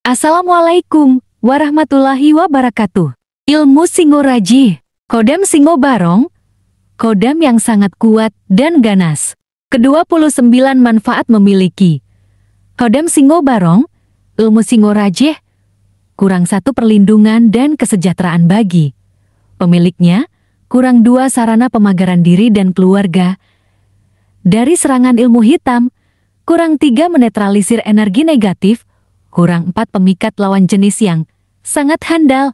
Assalamualaikum warahmatullahi wabarakatuh. Ilmu Singoraji, Kodam Singo Barong, kodam yang sangat kuat dan ganas. Ke-29 manfaat memiliki Kodam Singo Barong, ilmu Singoraji, kurang 1 perlindungan dan kesejahteraan bagi pemiliknya, kurang 2 sarana pemagaran diri dan keluarga dari serangan ilmu hitam, kurang 3 menetralisir energi negatif, kurang 4 pemikat lawan jenis yang sangat handal,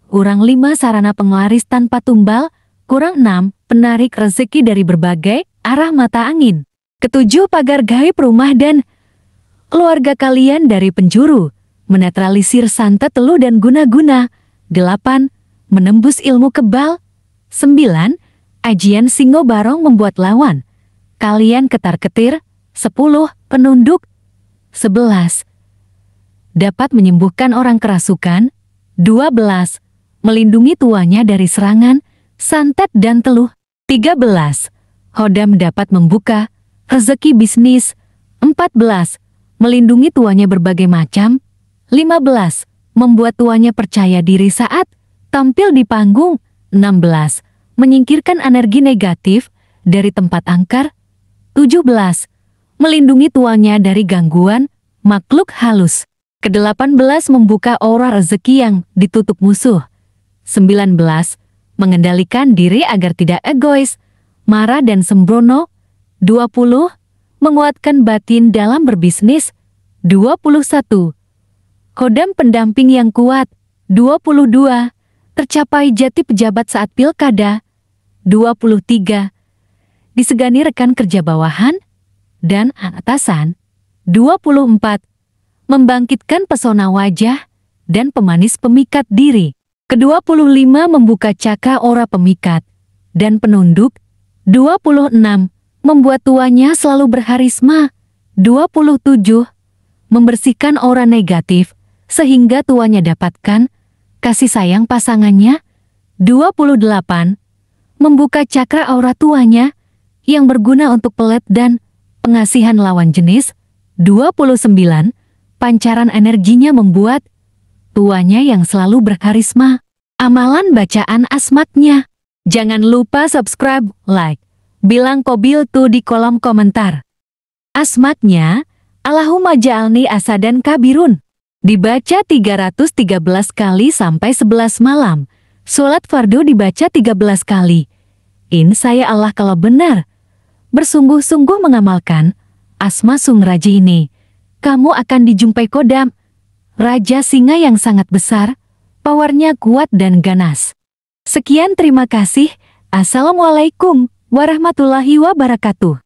kurang 5 sarana penglaris tanpa tumbal, kurang 6 penarik rezeki dari berbagai arah mata angin. Ke-7 pagar gaib rumah dan keluarga kalian dari penjuru, menetralisir santet teluh dan guna-guna. 8 menembus ilmu kebal. 9 ajian Singo Barong membuat lawan kalian ketar-ketir. 10 penunduk. 11 dapat menyembuhkan orang kerasukan. 12 melindungi tuanya dari serangan santet dan teluh. 13 Kodam dapat membuka rezeki bisnis. 14 melindungi tuanya berbagai macam. 15 membuat tuanya percaya diri saat tampil di panggung. 16 menyingkirkan energi negatif dari tempat angker. 17 melindungi tuanya dari gangguan makhluk halus. Ke-18 membuka aura rezeki yang ditutup musuh. 19 mengendalikan diri agar tidak egois, marah dan sembrono. 20 menguatkan batin dalam berbisnis. 21 kodam pendamping yang kuat. 22 tercapai jati pejabat saat pilkada. 23 disegani rekan kerja bawahan dan atasan. 24 membangkitkan pesona wajah dan pemanis pemikat diri. Ke-25 membuka cakra aura pemikat dan penunduk. 26 membuat tuanya selalu berharisma. 27 membersihkan aura negatif sehingga tuanya dapatkan kasih sayang pasangannya. 28 membuka cakra aura tuanya yang berguna untuk pelet dan pengasihan lawan jenis. 29 pancaran energinya membuat tuanya yang selalu berkarisma. Amalan bacaan asmaknya. Jangan lupa subscribe, like, bilang kobil tuh di kolom komentar. Asmaknya, Allahumma ja'alni asadan kabirun. Dibaca 313 kali sampai 11 malam. Sholat fardu dibaca 13 kali. Insya Allah kalau benar bersungguh-sungguh mengamalkan asma Singoraji ini, kamu akan dijumpai kodam Raja Singa yang sangat besar, powernya kuat dan ganas. Sekian, terima kasih. Assalamualaikum warahmatullahi wabarakatuh.